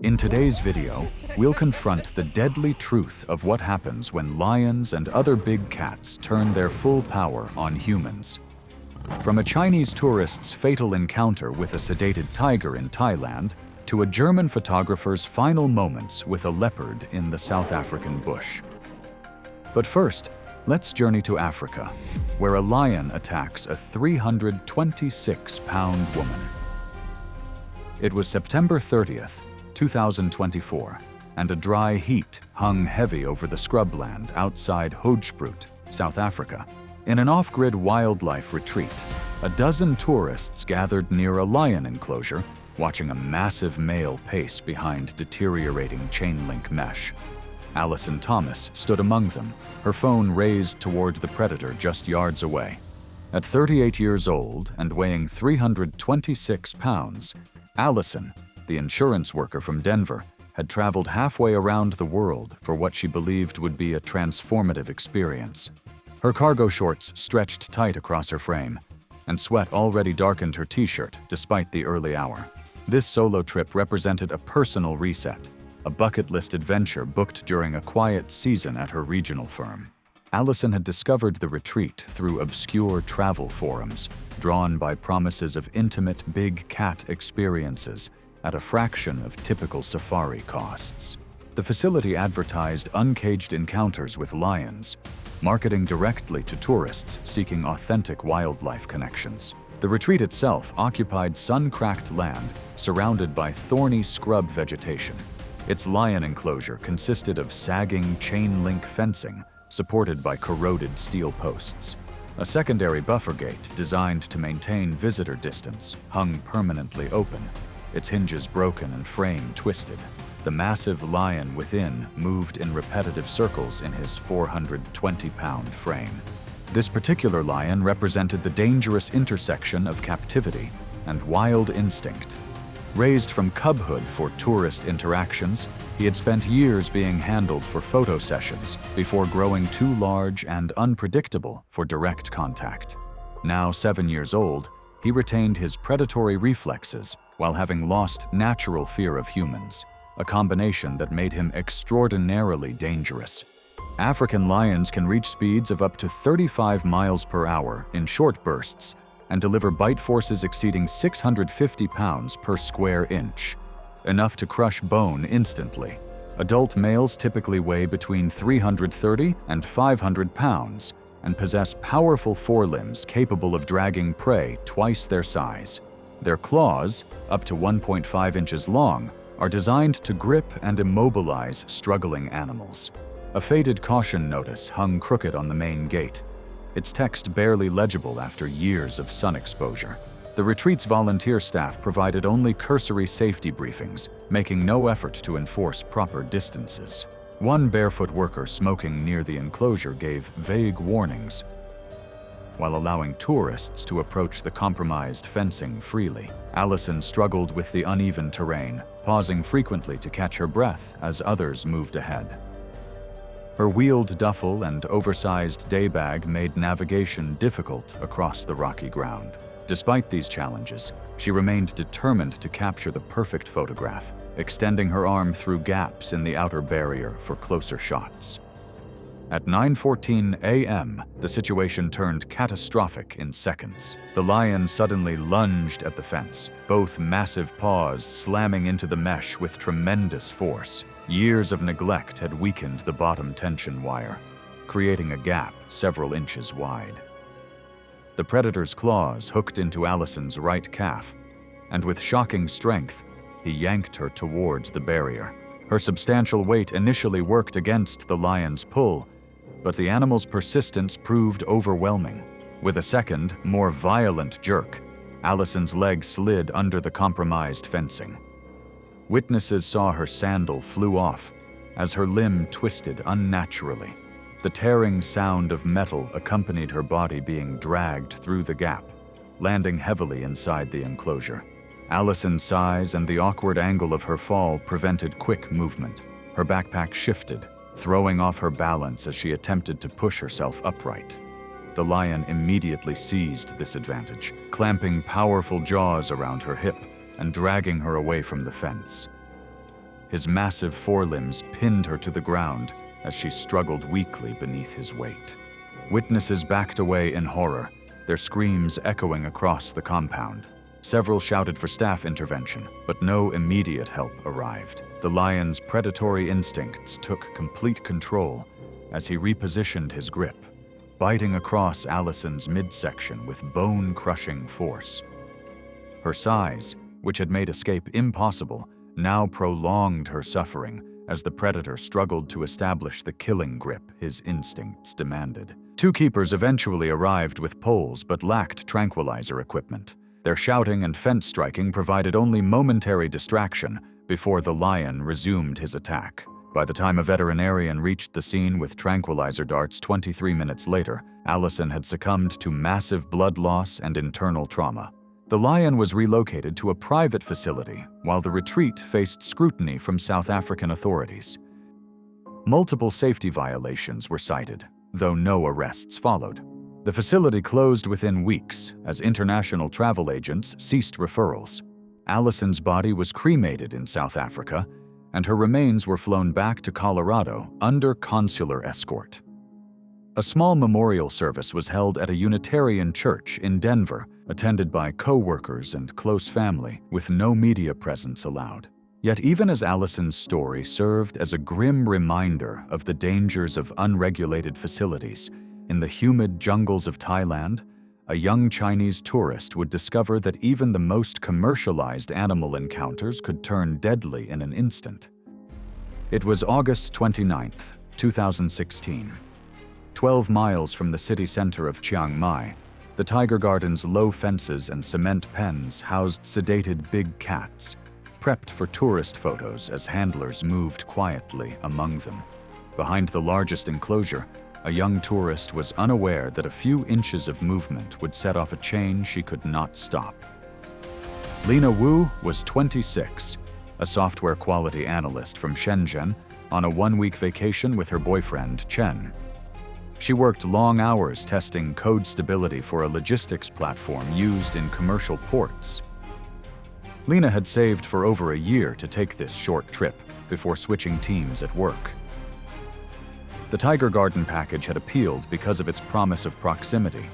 In today's video, we'll confront the deadly truth of what happens when lions and other big cats turn their full power on humans. From a Chinese tourist's fatal encounter with a sedated tiger in Thailand, to a German photographer's final moments with a leopard in the South African bush. But first, let's journey to Africa, where a lion attacks a 326-pound woman. It was September 30th, 2024, and a dry heat hung heavy over the scrubland outside Hoedspruit, South Africa. In an off-grid wildlife retreat, a dozen tourists gathered near a lion enclosure, watching a massive male pace behind deteriorating chain-link mesh. Allison Thomas stood among them, her phone raised toward the predator just yards away. At 38 years old and weighing 326 pounds, Allison, the insurance worker from Denver, had traveled halfway around the world for what she believed would be a transformative experience. Her cargo shorts stretched tight across her frame, and sweat already darkened her t-shirt despite the early hour. This solo trip represented a personal reset, a bucket list adventure booked during a quiet season at her regional firm. Allison had discovered the retreat through obscure travel forums, drawn by promises of intimate big cat experiences at a fraction of typical safari costs. The facility advertised uncaged encounters with lions, marketing directly to tourists seeking authentic wildlife connections. The retreat itself occupied sun-cracked land surrounded by thorny scrub vegetation. Its lion enclosure consisted of sagging chain-link fencing supported by corroded steel posts. A secondary buffer gate designed to maintain visitor distance hung permanently open, its hinges broken and frame twisted. The massive lion within moved in repetitive circles in his 420-pound frame. This particular lion represented the dangerous intersection of captivity and wild instinct. Raised from cubhood for tourist interactions, he had spent years being handled for photo sessions before growing too large and unpredictable for direct contact. Now 7 years old, he retained his predatory reflexes while having lost natural fear of humans, a combination that made him extraordinarily dangerous. African lions can reach speeds of up to 35 miles per hour in short bursts and deliver bite forces exceeding 650 pounds per square inch, enough to crush bone instantly. Adult males typically weigh between 330 and 500 pounds and possess powerful forelimbs capable of dragging prey twice their size. Their claws, up to 1.5 inches long, are designed to grip and immobilize struggling animals. A faded caution notice hung crooked on the main gate, its text barely legible after years of sun exposure. The retreat's volunteer staff provided only cursory safety briefings, making no effort to enforce proper distances. One barefoot worker smoking near the enclosure gave vague warnings, while allowing tourists to approach the compromised fencing freely. Allison struggled with the uneven terrain, pausing frequently to catch her breath as others moved ahead. Her wheeled duffel and oversized day bag made navigation difficult across the rocky ground. Despite these challenges, she remained determined to capture the perfect photograph, extending her arm through gaps in the outer barrier for closer shots. At 9:14 a.m., the situation turned catastrophic in seconds. The lion suddenly lunged at the fence, both massive paws slamming into the mesh with tremendous force. Years of neglect had weakened the bottom tension wire, creating a gap several inches wide. The predator's claws hooked into Allison's right calf, and with shocking strength, he yanked her towards the barrier. Her substantial weight initially worked against the lion's pull, but the animal's persistence proved overwhelming. With a second, more violent jerk, Allison's leg slid under the compromised fencing. Witnesses saw her sandal flew off as her limb twisted unnaturally. The tearing sound of metal accompanied her body being dragged through the gap, landing heavily inside the enclosure. Allison's size and the awkward angle of her fall prevented quick movement. Her backpack shifted, throwing off her balance as she attempted to push herself upright. The lion immediately seized this advantage, clamping powerful jaws around her hip and dragging her away from the fence. His massive forelimbs pinned her to the ground as she struggled weakly beneath his weight. Witnesses backed away in horror, their screams echoing across the compound. Several shouted for staff intervention, but no immediate help arrived. The lion's predatory instincts took complete control as he repositioned his grip, biting across Allison's midsection with bone-crushing force. Her size, which had made escape impossible, now prolonged her suffering as the predator struggled to establish the killing grip his instincts demanded. Two keepers eventually arrived with poles but lacked tranquilizer equipment. Their shouting and fence striking provided only momentary distraction before the lion resumed his attack. By the time a veterinarian reached the scene with tranquilizer darts 23 minutes later, Allison had succumbed to massive blood loss and internal trauma. The lion was relocated to a private facility, while the retreat faced scrutiny from South African authorities. Multiple safety violations were cited, though no arrests followed. The facility closed within weeks as international travel agents ceased referrals. Allison's body was cremated in South Africa, and her remains were flown back to Colorado under consular escort. A small memorial service was held at a Unitarian church in Denver, attended by co-workers and close family, with no media presence allowed. Yet even as Allison's story served as a grim reminder of the dangers of unregulated facilities, in the humid jungles of Thailand, a young Chinese tourist would discover that even the most commercialized animal encounters could turn deadly in an instant. It was August 29, 2016. 12 miles from the city center of Chiang Mai, the Tiger Garden's low fences and cement pens housed sedated big cats, prepped for tourist photos as handlers moved quietly among them. Behind the largest enclosure, a young tourist was unaware that a few inches of movement would set off a chain she could not stop. Lena Wu was 26, a software quality analyst from Shenzhen, on a one-week vacation with her boyfriend, Chen. She worked long hours testing code stability for a logistics platform used in commercial ports. Lena had saved for over a year to take this short trip before switching teams at work. The Tiger Garden package had appealed because of its promise of proximity.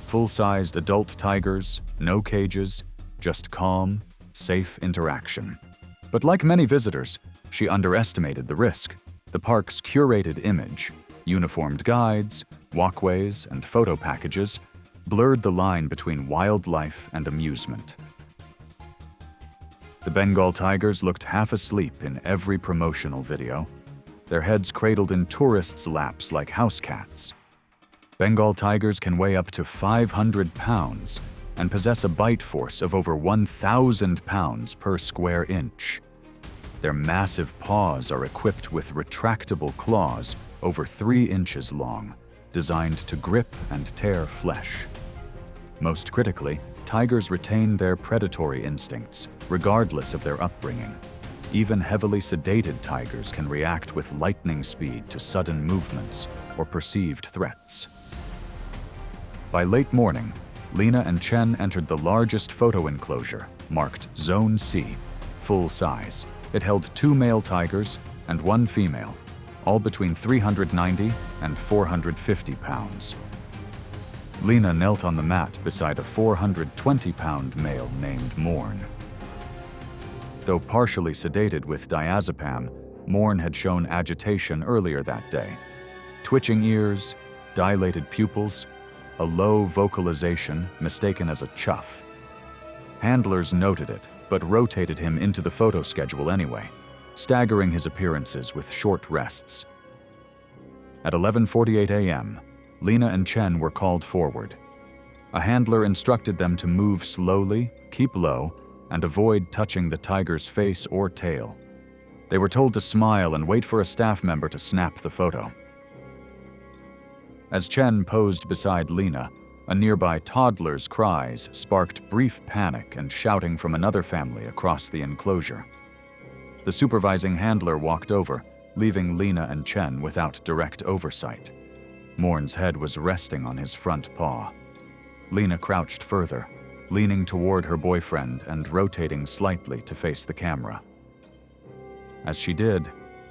Full-sized adult tigers, no cages, just calm, safe interaction. But like many visitors, she underestimated the risk. The park's curated image, uniformed guides, walkways, and photo packages blurred the line between wildlife and amusement. The Bengal tigers looked half asleep in every promotional video, their heads cradled in tourists' laps like house cats. Bengal tigers can weigh up to 500 pounds and possess a bite force of over 1,000 pounds per square inch. Their massive paws are equipped with retractable claws over 3 inches long, designed to grip and tear flesh. Most critically, tigers retain their predatory instincts, regardless of their upbringing. Even heavily sedated tigers can react with lightning speed to sudden movements or perceived threats. By late morning, Lena and Chen entered the largest photo enclosure, marked Zone C, full size. It held 2 male tigers and 1 female, all between 390 and 450 pounds. Lena knelt on the mat beside a 420-pound male named Morn. Though partially sedated with diazepam, Morn had shown agitation earlier that day. Twitching ears, dilated pupils, a low vocalization mistaken as a chuff. Handlers noted it, but rotated him into the photo schedule anyway, staggering his appearances with short rests. At 11:48 a.m., Lena and Chen were called forward. A handler instructed them to move slowly, keep low, and avoid touching the tiger's face or tail. They were told to smile and wait for a staff member to snap the photo. As Chen posed beside Lena, a nearby toddler's cries sparked brief panic and shouting from another family across the enclosure. The supervising handler walked over, leaving Lena and Chen without direct oversight. Morn's head was resting on his front paw. Lena crouched further, leaning toward her boyfriend and rotating slightly to face the camera. As she did,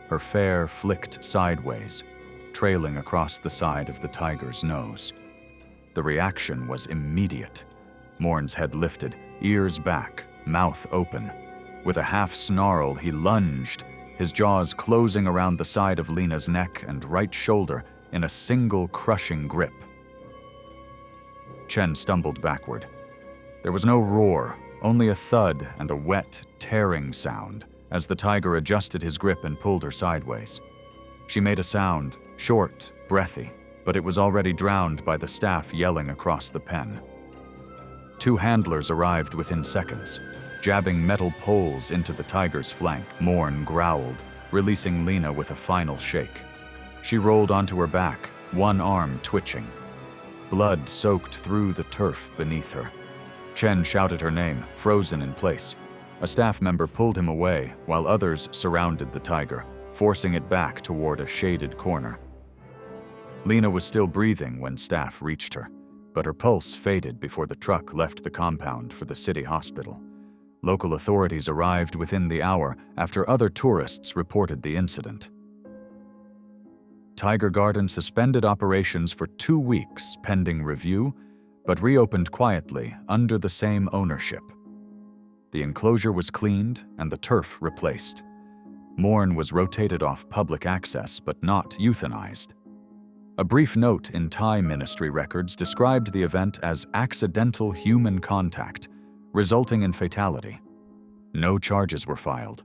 her fare flicked sideways, trailing across the side of the tiger's nose. The reaction was immediate. Morn's head lifted, ears back, mouth open. With a half snarl, he lunged, his jaws closing around the side of Lena's neck and right shoulder in a single crushing grip. Chen stumbled backward. There was no roar, only a thud and a wet, tearing sound as the tiger adjusted his grip and pulled her sideways. She made a sound, short, breathy, but it was already drowned by the staff yelling across the pen. 2 handlers arrived within seconds, jabbing metal poles into the tiger's flank. Morn growled, releasing Lena with a final shake. She rolled onto her back, one arm twitching. Blood soaked through the turf beneath her. Chen shouted her name, frozen in place. A staff member pulled him away, while others surrounded the tiger, forcing it back toward a shaded corner. Lena was still breathing when staff reached her, but her pulse faded before the truck left the compound for the city hospital. Local authorities arrived within the hour after other tourists reported the incident. Tiger Garden suspended operations for 2 weeks pending review, but reopened quietly under the same ownership. The enclosure was cleaned and the turf replaced. Morn was rotated off public access but not euthanized. A brief note in Thai ministry records described the event as accidental human contact, resulting in fatality. No charges were filed.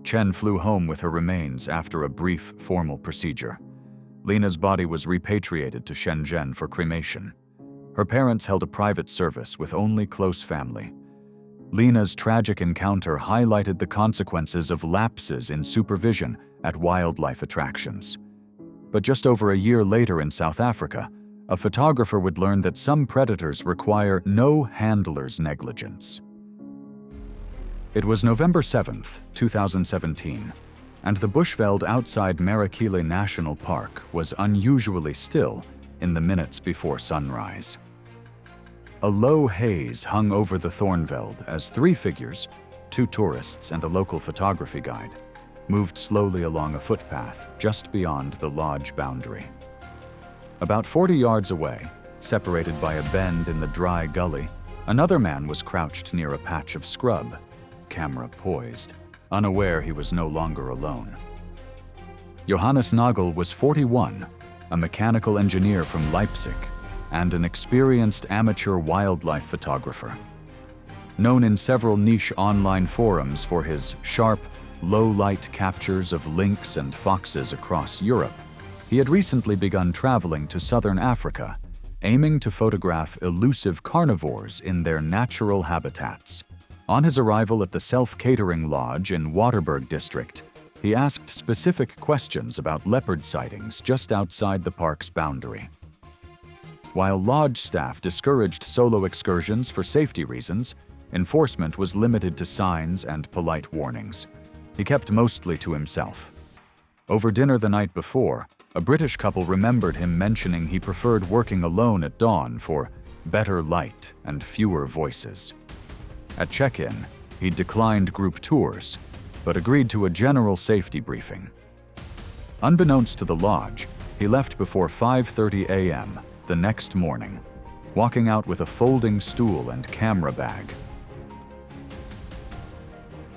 Chen flew home with her remains after a brief formal procedure. Lena's body was repatriated to Shenzhen for cremation. Her parents held a private service with only close family. Lena's tragic encounter highlighted the consequences of lapses in supervision at wildlife attractions. But just over a year later in South Africa, a photographer would learn that some predators require no handler's negligence. It was November 7th, 2017, and the Bushveld outside Marakele National Park was unusually still in the minutes before sunrise. A low haze hung over the Thornveld as 3 figures, 2 tourists and a local photography guide, moved slowly along a footpath just beyond the lodge boundary. About 40 yards away, separated by a bend in the dry gully, another man was crouched near a patch of scrub, camera poised, unaware he was no longer alone. Johannes Nagel was 41, a mechanical engineer from Leipzig, and an experienced amateur wildlife photographer. Known in several niche online forums for his sharp, low-light captures of lynx and foxes across Europe, he had recently begun traveling to southern Africa, aiming to photograph elusive carnivores in their natural habitats. On his arrival at the self-catering lodge in Waterberg district, he asked specific questions about leopard sightings just outside the park's boundary. While lodge staff discouraged solo excursions for safety reasons, enforcement was limited to signs and polite warnings. He kept mostly to himself. Over dinner the night before, a British couple remembered him mentioning he preferred working alone at dawn for better light and fewer voices. At check-in, he declined group tours, but agreed to a general safety briefing. Unbeknownst to the lodge, he left before 5:30 a.m. the next morning, walking out with a folding stool and camera bag.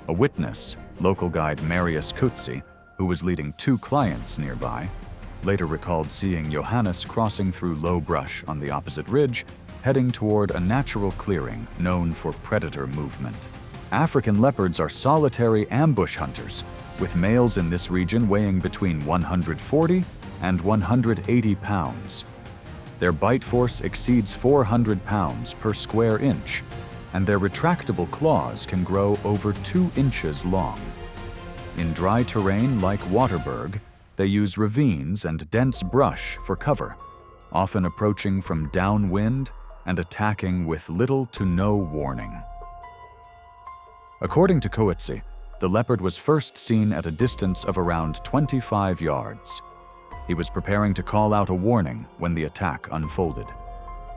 A witness, local guide Marius Kutzi, who was leading 2 clients nearby, later recalled seeing Johannes crossing through low brush on the opposite ridge, heading toward a natural clearing known for predator movement. African leopards are solitary ambush hunters, with males in this region weighing between 140 and 180 pounds. Their bite force exceeds 400 pounds per square inch, and their retractable claws can grow over 2 inches long. In dry terrain like Waterberg, they use ravines and dense brush for cover, often approaching from downwind and attacking with little to no warning. According to Coetzee, the leopard was first seen at a distance of around 25 yards. He was preparing to call out a warning when the attack unfolded.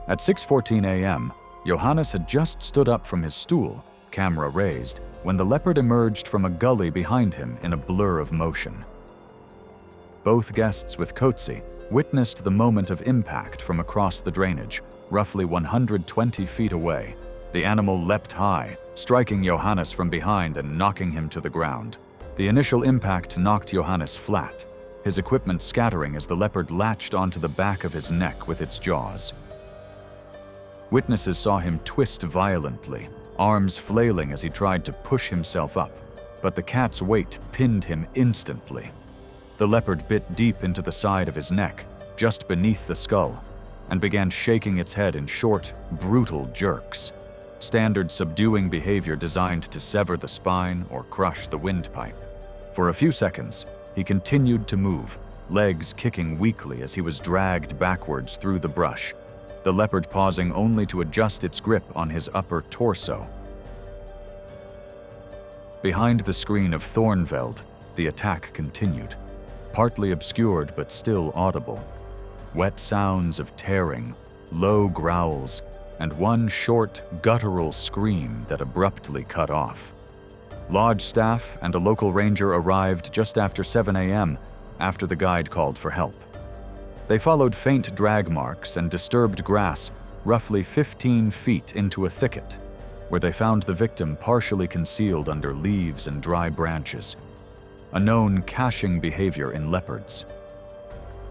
At 6:14 a.m., Johannes had just stood up from his stool, camera raised, when the leopard emerged from a gully behind him in a blur of motion. Both guests with Coetzee witnessed the moment of impact from across the drainage, roughly 120 feet away. The animal leapt high, striking Johannes from behind and knocking him to the ground. The initial impact knocked Johannes flat, his equipment scattering as the leopard latched onto the back of his neck with its jaws. Witnesses saw him twist violently, arms flailing as he tried to push himself up, but the cat's weight pinned him instantly. The leopard bit deep into the side of his neck, just beneath the skull, and began shaking its head in short, brutal jerks. Standard subduing behavior designed to sever the spine or crush the windpipe. For a few seconds, he continued to move, legs kicking weakly as he was dragged backwards through the brush, the leopard pausing only to adjust its grip on his upper torso. Behind the screen of Thornveld, the attack continued, partly obscured but still audible. Wet sounds of tearing, low growls, and one short, guttural scream that abruptly cut off. Lodge staff and a local ranger arrived just after 7 a.m. after the guide called for help. They followed faint drag marks and disturbed grass roughly 15 feet into a thicket, where they found the victim partially concealed under leaves and dry branches, a known caching behavior in leopards.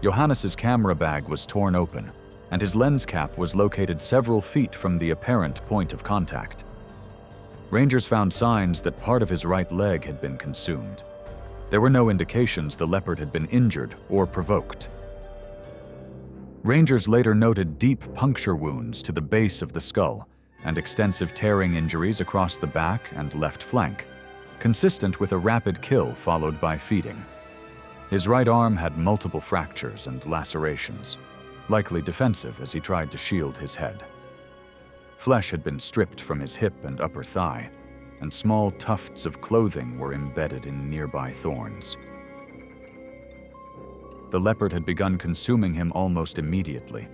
Johannes's camera bag was torn open, and his lens cap was located several feet from the apparent point of contact. Rangers found signs that part of his right leg had been consumed. There were no indications the leopard had been injured or provoked. Rangers later noted deep puncture wounds to the base of the skull and extensive tearing injuries across the back and left flank, consistent with a rapid kill followed by feeding. His right arm had multiple fractures and lacerations, likely defensive as he tried to shield his head. Flesh had been stripped from his hip and upper thigh, and small tufts of clothing were embedded in nearby thorns. The leopard had begun consuming him almost immediately,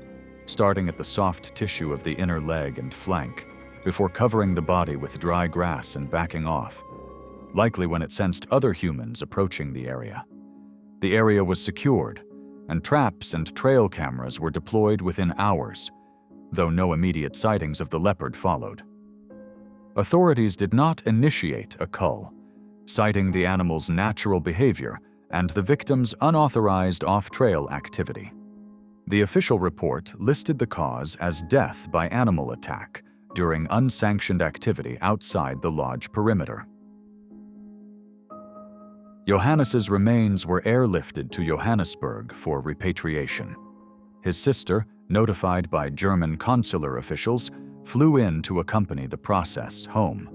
starting at the soft tissue of the inner leg and flank, before covering the body with dry grass and backing off, likely when it sensed other humans approaching the area. The area was secured, and traps and trail cameras were deployed within hours, though no immediate sightings of the leopard followed. Authorities did not initiate a cull, citing the animal's natural behavior and the victim's unauthorized off-trail activity. The official report listed the cause as death by animal attack during unsanctioned activity outside the lodge perimeter. Johannes's remains were airlifted to Johannesburg for repatriation. His sister, notified by German consular officials, flew in to accompany the process home.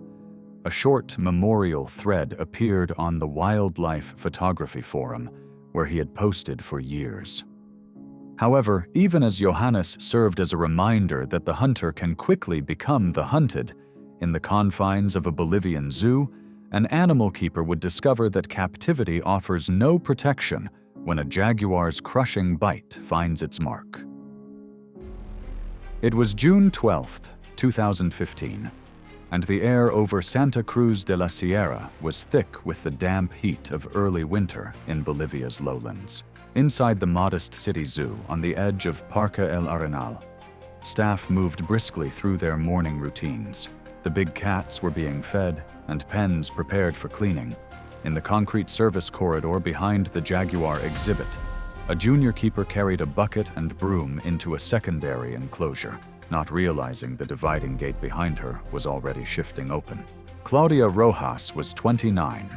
A short memorial thread appeared on the Wildlife Photography Forum, where he had posted for years. However, even as Johannes served as a reminder that the hunter can quickly become the hunted, in the confines of a Bolivian zoo, an animal keeper would discover that captivity offers no protection when a jaguar's crushing bite finds its mark. It was June 12, 2015, and the air over Santa Cruz de la Sierra was thick with the damp heat of early winter in Bolivia's lowlands. Inside the modest city zoo on the edge of Parque El Arenal, staff moved briskly through their morning routines. The big cats were being fed and pens prepared for cleaning. In the concrete service corridor behind the Jaguar exhibit, a junior keeper carried a bucket and broom into a secondary enclosure, not realizing the dividing gate behind her was already shifting open. Claudia Rojas was 29,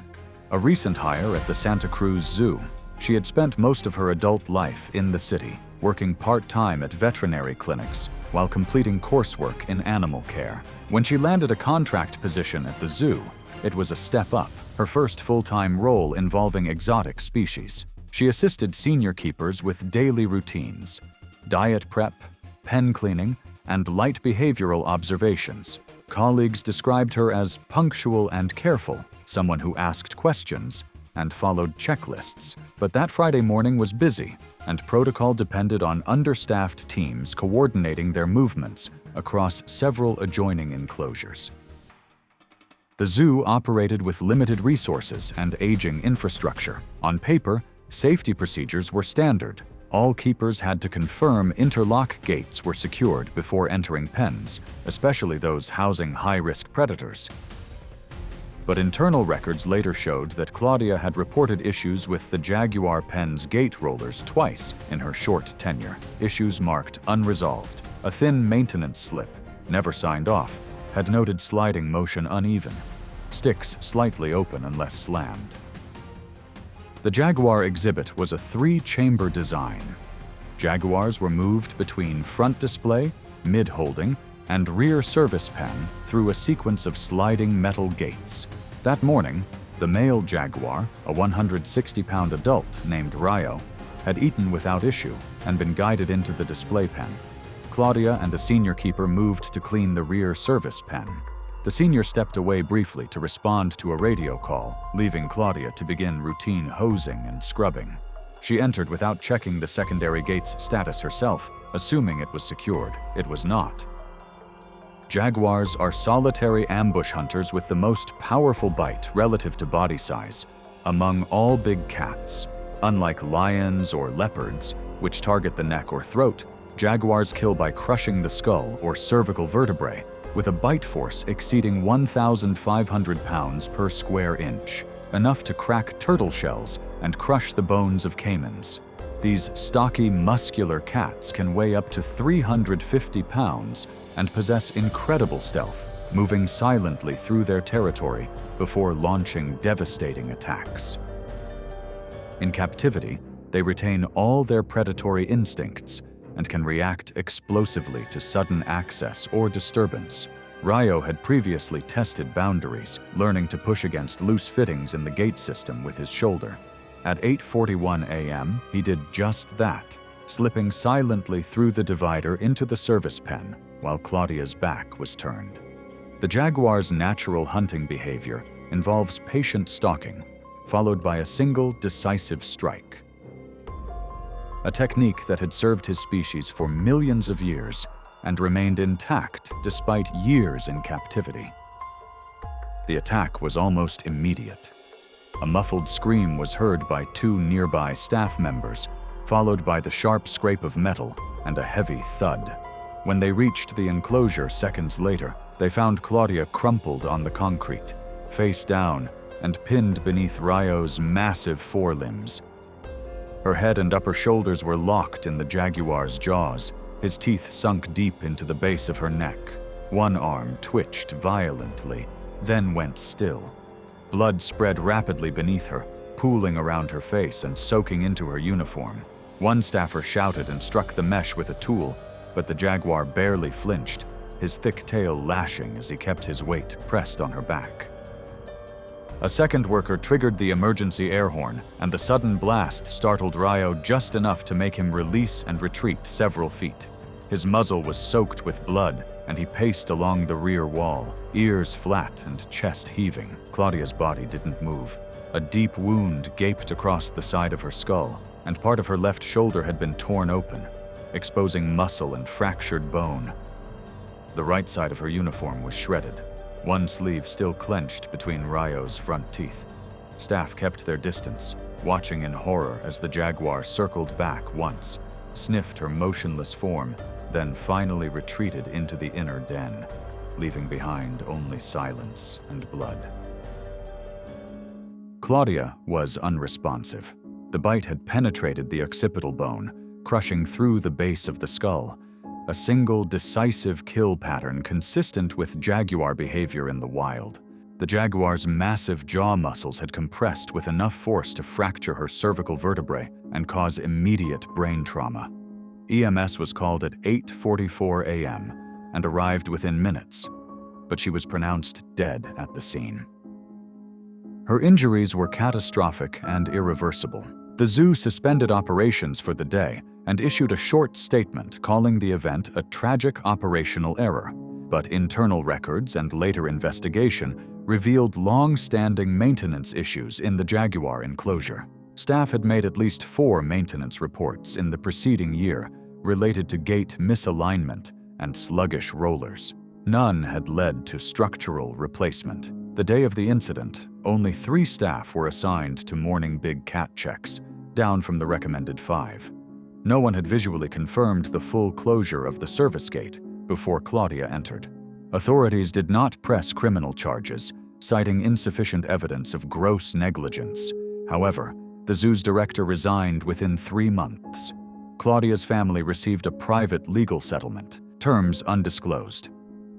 a recent hire at the Santa Cruz Zoo. She had spent most of her adult life in the city, working part-time at veterinary clinics while completing coursework in animal care. When she landed a contract position at the zoo, it was a step up, her first full-time role involving exotic species. She assisted senior keepers with daily routines, diet prep, pen cleaning, and light behavioral observations. Colleagues described her as punctual and careful, someone who asked questions and followed checklists. But that Friday morning was busy, and protocol depended on understaffed teams coordinating their movements across several adjoining enclosures. The zoo operated with limited resources and aging infrastructure. On paper, safety procedures were standard. All keepers had to confirm interlock gates were secured before entering pens, especially those housing high-risk predators. But internal records later showed that Claudia had reported issues with the Jaguar pen's gate rollers twice in her short tenure, issues marked unresolved. A thin maintenance slip, never signed off, had noted sliding motion uneven, sticks slightly open unless slammed. The Jaguar exhibit was a 3-chamber design. Jaguars were moved between front display, mid-holding, and rear service pen through a sequence of sliding metal gates. That morning, the male Jaguar, a 160-pound adult named Rayo, had eaten without issue and been guided into the display pen. Claudia and a senior keeper moved to clean the rear service pen. The senior stepped away briefly to respond to a radio call, leaving Claudia to begin routine hosing and scrubbing. She entered without checking the secondary gate's status herself, assuming it was secured. It was not. Jaguars are solitary ambush hunters with the most powerful bite relative to body size among all big cats. Unlike lions or leopards, which target the neck or throat, jaguars kill by crushing the skull or cervical vertebrae, with a bite force exceeding 1,500 pounds per square inch, enough to crack turtle shells and crush the bones of caimans. These stocky, muscular cats can weigh up to 350 pounds and possess incredible stealth, moving silently through their territory before launching devastating attacks. In captivity, they retain all their predatory instincts and can react explosively to sudden access or disturbance. Rayo had previously tested boundaries, learning to push against loose fittings in the gate system with his shoulder. At 8:41 a.m., he did just that, slipping silently through the divider into the service pen while Claudia's back was turned. The jaguar's natural hunting behavior involves patient stalking, followed by a single decisive strike. A technique that had served his species for millions of years and remained intact despite years in captivity. The attack was almost immediate. A muffled scream was heard by 2 nearby staff members, followed by the sharp scrape of metal and a heavy thud. When they reached the enclosure seconds later, they found Claudia crumpled on the concrete, face down, and pinned beneath Rayo's massive forelimbs. Her head and upper shoulders were locked in the jaguar's jaws, his teeth sunk deep into the base of her neck. One arm twitched violently, then went still. Blood spread rapidly beneath her, pooling around her face and soaking into her uniform. One staffer shouted and struck the mesh with a tool, but the jaguar barely flinched, his thick tail lashing as he kept his weight pressed on her back. A second worker triggered the emergency air horn, and the sudden blast startled Rayo just enough to make him release and retreat several feet. His muzzle was soaked with blood, and he paced along the rear wall, ears flat and chest heaving. Claudia's body didn't move. A deep wound gaped across the side of her skull, and part of her left shoulder had been torn open, exposing muscle and fractured bone. The right side of her uniform was shredded, one sleeve still clenched between Rayo's front teeth. Staff kept their distance, watching in horror as the jaguar circled back once, sniffed her motionless form, then finally retreated into the inner den, leaving behind only silence and blood. Claudia was unresponsive. The bite had penetrated the occipital bone, crushing through the base of the skull, a single decisive kill pattern consistent with jaguar behavior in the wild. The jaguar's massive jaw muscles had compressed with enough force to fracture her cervical vertebrae and cause immediate brain trauma. EMS was called at 8:44 a.m. and arrived within minutes, but she was pronounced dead at the scene. Her injuries were catastrophic and irreversible. The zoo suspended operations for the day and issued a short statement calling the event a tragic operational error, but internal records and later investigation revealed long-standing maintenance issues in the jaguar enclosure. Staff had made at least 4 maintenance reports in the preceding year related to gate misalignment and sluggish rollers. None had led to structural replacement. The day of the incident, only 3 staff were assigned to morning big cat checks, down from the recommended 5. No one had visually confirmed the full closure of the service gate before Claudia entered. Authorities did not press criminal charges, citing insufficient evidence of gross negligence. However, the zoo's director resigned within 3 months. Claudia's family received a private legal settlement, terms undisclosed.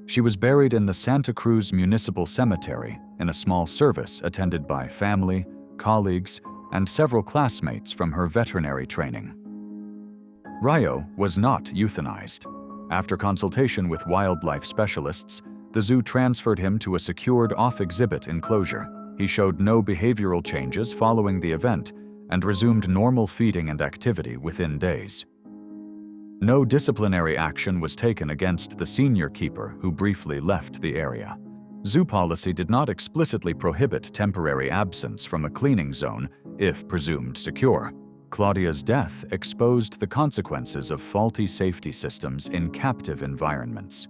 She was buried in the Santa Cruz Municipal Cemetery in a small service attended by family, colleagues, and several classmates from her veterinary training. Rayo was not euthanized. After consultation with wildlife specialists, the zoo transferred him to a secured off-exhibit enclosure. He showed no behavioral changes following the event and resumed normal feeding and activity within days. No disciplinary action was taken against the senior keeper who briefly left the area. Zoo policy did not explicitly prohibit temporary absence from a cleaning zone if presumed secure. Claudia's death exposed the consequences of faulty safety systems in captive environments.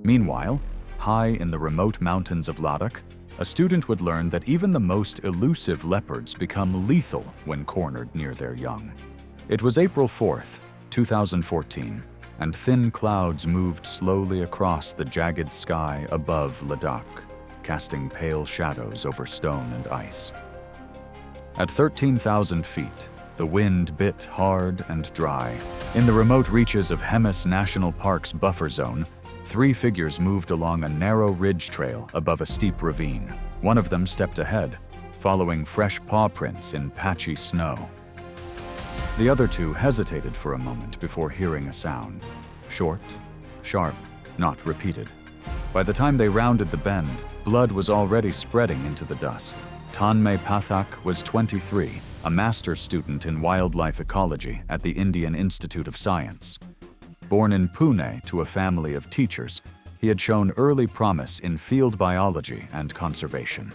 Meanwhile, high in the remote mountains of Ladakh, a student would learn that even the most elusive leopards become lethal when cornered near their young. It was April 4th, 2014, and thin clouds moved slowly across the jagged sky above Ladakh, casting pale shadows over stone and ice. At 13,000 feet, the wind bit hard and dry. In the remote reaches of Hemis National Park's buffer zone, 3 figures moved along a narrow ridge trail above a steep ravine. One of them stepped ahead, following fresh paw prints in patchy snow. The other 2 hesitated for a moment before hearing a sound. Short, sharp, not repeated. By the time they rounded the bend, blood was already spreading into the dust. Tanmay Pathak was 23, a master's student in wildlife ecology at the Indian Institute of Science. Born in Pune to a family of teachers, he had shown early promise in field biology and conservation.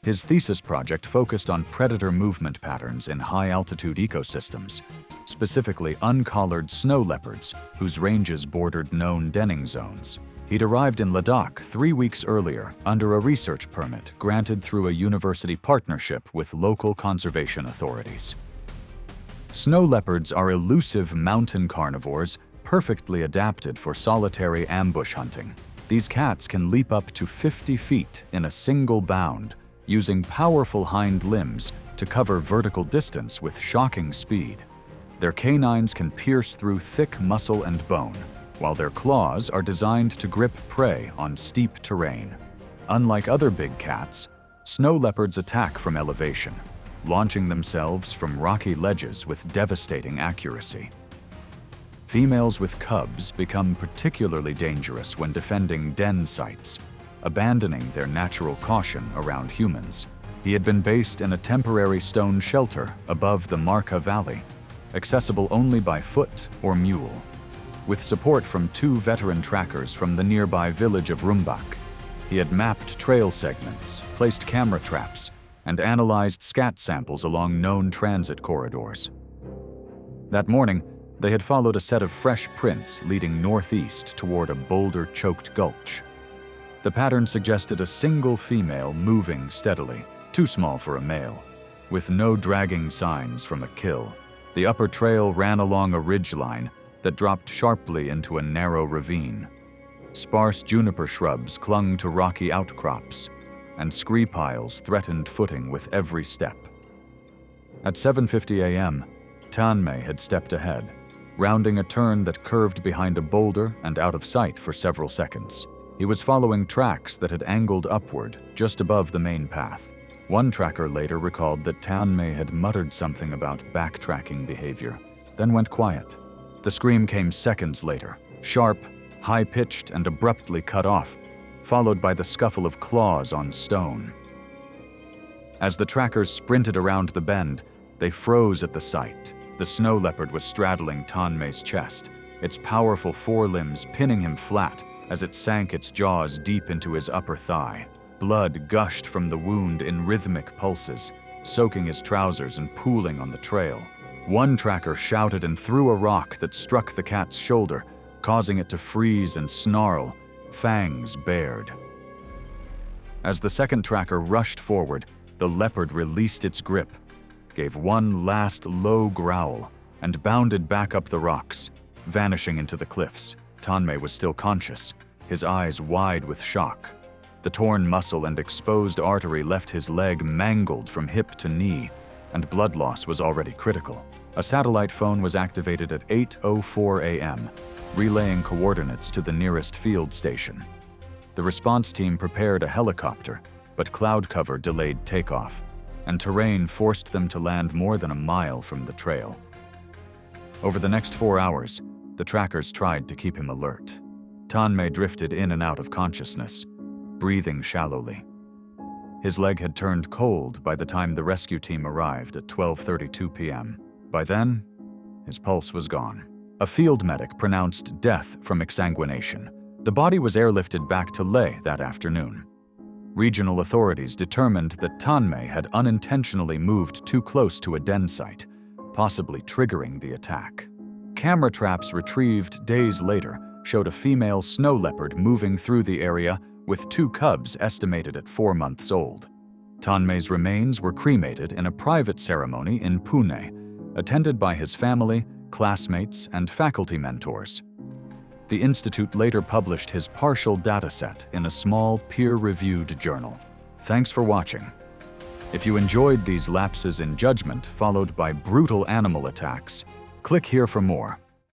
His thesis project focused on predator movement patterns in high-altitude ecosystems, specifically uncollared snow leopards whose ranges bordered known denning zones. He'd arrived in Ladakh 3 weeks earlier under a research permit granted through a university partnership with local conservation authorities. Snow leopards are elusive mountain carnivores perfectly adapted for solitary ambush hunting. These cats can leap up to 50 feet in a single bound, using powerful hind limbs to cover vertical distance with shocking speed. Their canines can pierce through thick muscle and bone, while their claws are designed to grip prey on steep terrain. Unlike other big cats, snow leopards attack from elevation, launching themselves from rocky ledges with devastating accuracy. Females with cubs become particularly dangerous when defending den sites, abandoning their natural caution around humans. He had been based in a temporary stone shelter above the Marca Valley, accessible only by foot or mule. With support from 2 veteran trackers from the nearby village of Rumbak, he had mapped trail segments, placed camera traps, and analyzed scat samples along known transit corridors. That morning, they had followed a set of fresh prints leading northeast toward a boulder-choked gulch. The pattern suggested a single female moving steadily, too small for a male, with no dragging signs from a kill. The upper trail ran along a ridgeline that dropped sharply into a narrow ravine. Sparse juniper shrubs clung to rocky outcrops, and scree piles threatened footing with every step. At 7:50 a.m., Tanmay had stepped ahead, rounding a turn that curved behind a boulder and out of sight for several seconds. He was following tracks that had angled upward just above the main path. One tracker later recalled that Tanmay had muttered something about backtracking behavior, then went quiet. The scream came seconds later, sharp, high-pitched, and abruptly cut off, followed by the scuffle of claws on stone. As the trackers sprinted around the bend, they froze at the sight. The snow leopard was straddling Tanmay's chest, its powerful forelimbs pinning him flat as it sank its jaws deep into his upper thigh. Blood gushed from the wound in rhythmic pulses, soaking his trousers and pooling on the trail. One tracker shouted and threw a rock that struck the cat's shoulder, causing it to freeze and snarl, fangs bared. As the second tracker rushed forward, the leopard released its grip, gave one last low growl, and bounded back up the rocks, vanishing into the cliffs. Tanmay was still conscious, his eyes wide with shock. The torn muscle and exposed artery left his leg mangled from hip to knee, and blood loss was already critical. A satellite phone was activated at 8:04 a.m., relaying coordinates to the nearest field station. The response team prepared a helicopter, but cloud cover delayed takeoff, and terrain forced them to land more than a mile from the trail. Over the next 4 hours, the trackers tried to keep him alert. Tanmay drifted in and out of consciousness, breathing shallowly. His leg had turned cold by the time the rescue team arrived at 12:32 p.m. By then, his pulse was gone. A field medic pronounced death from exsanguination. The body was airlifted back to Leh that afternoon. Regional authorities determined that Tanmay had unintentionally moved too close to a den site, possibly triggering the attack. Camera traps retrieved days later showed a female snow leopard moving through the area with 2 cubs estimated at 4 months old. Tanmay's remains were cremated in a private ceremony in Pune, attended by his family, classmates, and faculty mentors. The institute later published his partial dataset in a small, peer-reviewed journal. Thanks for watching. If you enjoyed these lapses in judgment followed by brutal animal attacks, click here for more.